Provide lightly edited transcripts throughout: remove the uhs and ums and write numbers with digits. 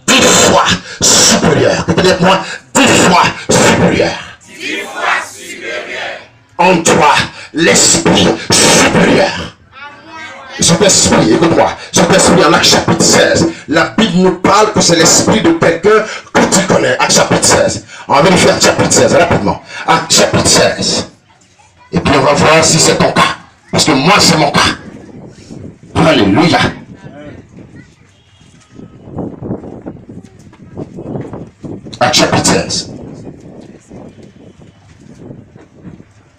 10 fois supérieur. Peut-être moi, 10 fois supérieur. 10 fois supérieur. En toi, l'esprit supérieur. Cet esprit, écoute-moi, cet esprit en Acte chapitre 16, la Bible nous parle que c'est l'esprit de quelqu'un que tu connais. Acte chapitre 16. On va vérifier Acte chapitre 16 rapidement. Acte chapitre 16. Et puis on va voir si c'est ton cas. Parce que moi, c'est mon cas. Alléluia. Acte chapitre 16.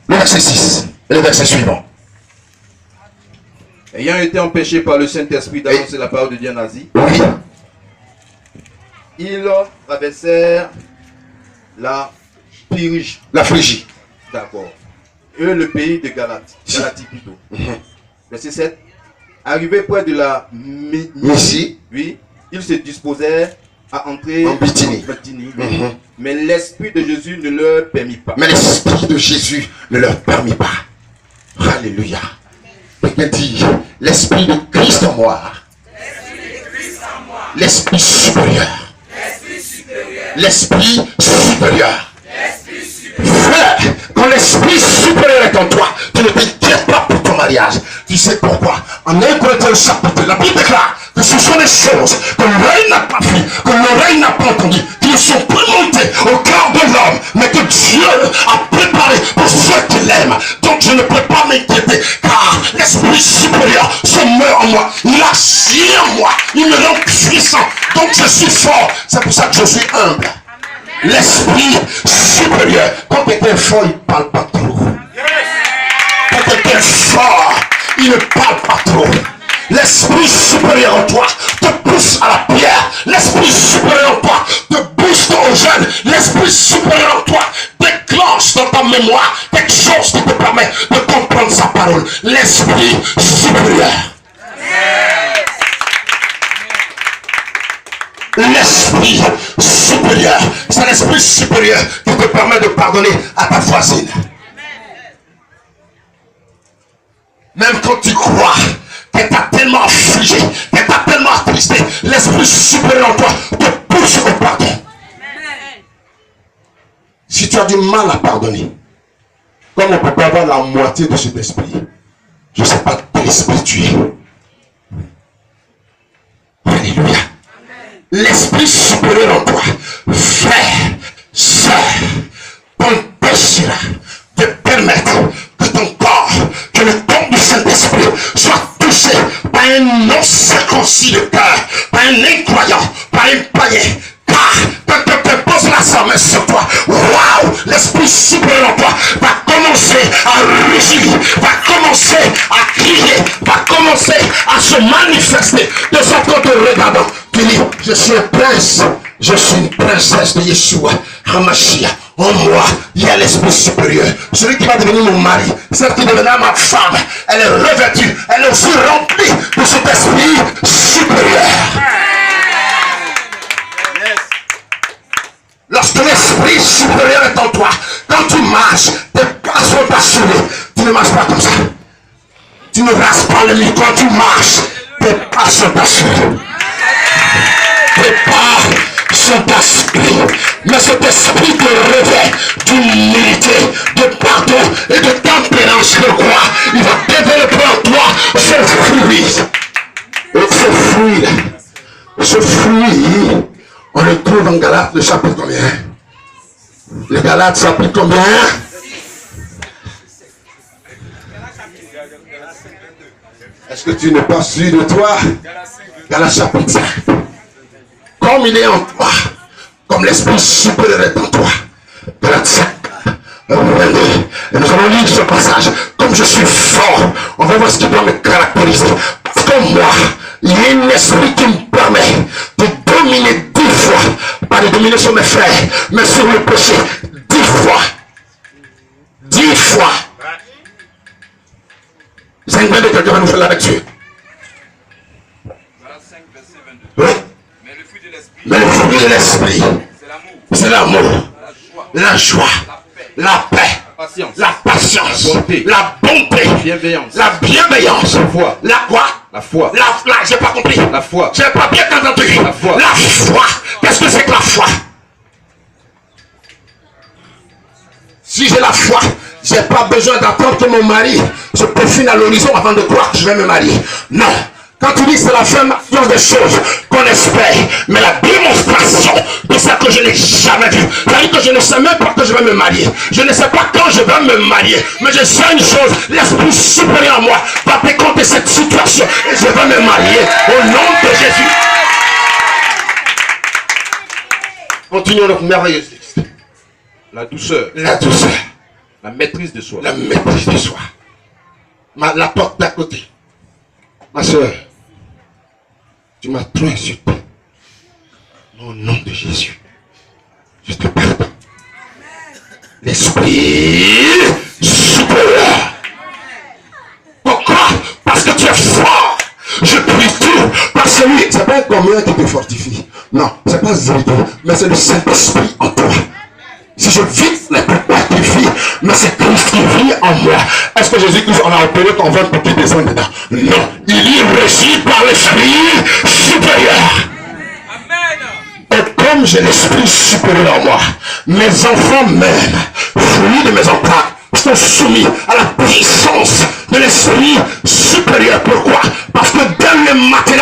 Le verset 6 et le verset suivant. Ayant été empêchés par le Saint-Esprit d'annoncer la parole de Dieu en Asie, Oui. ils traversèrent la Phrygie. La Phrygie. D'accord. Eux, le pays de Galatie plutôt. Verset 7. Arrivés près de la Mysie, oui, ils se disposèrent à entrer en Bithynie. Oui. Mais l'Esprit de Jésus ne leur permit pas. Mais l'esprit de Jésus ne leur permit pas. Alléluia. Quelqu'un dit, l'esprit de Christ en moi. L'esprit supérieur. L'esprit supérieur. Frère, quand l'esprit supérieur est en toi, tu ne t'inquiètes pas pour ton mariage. Tu sais pourquoi? En 1 Corinthiens chapitre, la Bible déclare que ce sont des choses que l'œil n'a pas vu, que l'oreille n'a pas entendu, qui ne sont pas montées au cœur de l'homme, mais que Dieu a préparé pour ceux qui l'aiment. Donc je ne peux pas m'inquiéter, car l'esprit supérieur se meurt en moi. Il agit en moi, il me rend puissant. Donc je suis fort. C'est pour ça que je suis humble. L'esprit supérieur. Quand quelqu'un est fort, il ne parle pas trop. Quand quelqu'un est fort, il ne parle pas trop. L'esprit supérieur en toi te pousse à la prière. L'esprit supérieur en toi te booste au jeûne. L'esprit supérieur en toi déclenche dans ta mémoire quelque chose qui te permet de comprendre sa parole. L'esprit supérieur. L'esprit supérieur. C'est l'esprit supérieur qui te permet de pardonner à ta voisine. Même quand tu crois qu'elle t'a tellement affligé, qu'elle t'a tellement attristé, l'esprit supérieur en toi te pousse au pardon. Si tu as du mal à pardonner, comme on ne peut pas avoir la moitié de cet esprit, je ne sais pas quel esprit tu es. Alléluia. L'esprit supérieur en toi, frère, sœur, t'empêchera de permettre que ton corps, que le corps du Saint-Esprit soit touché par un non-circoncis de cœur, par un incroyant, par un païen. Car quand quelqu'un pose la main sur toi, waouh, l'esprit supérieur en toi va commencer à rugir, va commencer à crier, va commencer à se manifester de sorte qu'on te regardant. Tu dis, je suis un prince, je suis une princesse de Yeshua, Hamashiach. En moi, il y a l'esprit supérieur. Celui qui va devenir mon mari, celle qui deviendra ma femme, elle est revêtue, elle est aussi remplie de cet esprit supérieur. Lorsque l'esprit supérieur est en toi, quand tu marches, tes pas sont assurés. Tu ne marches pas comme ça. Tu ne rases pas le lit. Quand tu marches, tes pas sont assurés. Tes pas sont assurés. Mais cet esprit te revêt d'humilité, de pardon et de tempérance de quoi il va développer en toi ce fruit. Et ce fruit, on le trouve en Galates, le chapitre combien? Le Galates, chapitre combien? Est-ce que tu n'es pas sûr de toi? Galates, chapitre 5. Comme il est en toi, comme l'esprit supérieur est en toi. Galates 5. Et nous allons lire ce passage. Comme je suis fort, on va voir ce qui doit me caractériser. Comme moi, il y a un esprit qui me permet de dominer 10 fois, pas de dominer sur mes frères, mais sur le péché, 10 fois. 10 fois. 5 de quelqu'un va nous faire la lecture. Oui. Mais le fruit de l'esprit, c'est l'amour, la joie, la paix, la patience, la bonté, la bienveillance, la quoi? La foi. J'ai pas compris. La foi. J'ai pas bien entendu. La foi. La foi. Qu'est-ce que c'est que la foi? Si j'ai la foi, j'ai pas besoin d'attendre que mon mari se profile à l'horizon avant de croire que je vais me marier. Non. Quand tu dis que c'est la fin des choses qu'on espère, mais la démonstration de ça que je n'ai jamais vu. C'est-à-dire que je ne sais même pas que je vais me marier. Je ne sais pas quand je vais me marier. Mais je sais une chose, l'esprit supérieur à moi va décompter cette situation et je vais me marier au nom de Jésus. Continuons notre merveilleuse liste. La douceur. La douceur. La maîtrise de soi. La maîtrise de soi. La porte d'à côté. Ma soeur, tu m'as trop insulté. Au nom de Jésus, je te pardonne. L'esprit supérieur. Pourquoi? Parce que tu es fort. Je prie tout par celui. C'est pas un commun qui te fortifie. Non, c'est pas Zéro, mais c'est le Saint-Esprit en toi. Si je vis, n'est pas qui vit, mais c'est Christ qui vit en moi. Est-ce que Jésus-Christ en a opéré ton ventre pour qu'il descende dedans? Non. Il est régi par l'esprit supérieur. Amen. Et comme j'ai l'esprit supérieur en moi, mes enfants même, fruits de mes entrailles, sont soumis à la puissance de l'esprit supérieur. Pourquoi? Parce que dès le matin,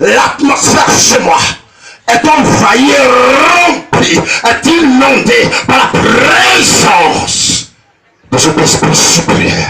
l'atmosphère chez moi est envahie, remplie, est inondée par la présence de cet esprit supérieur.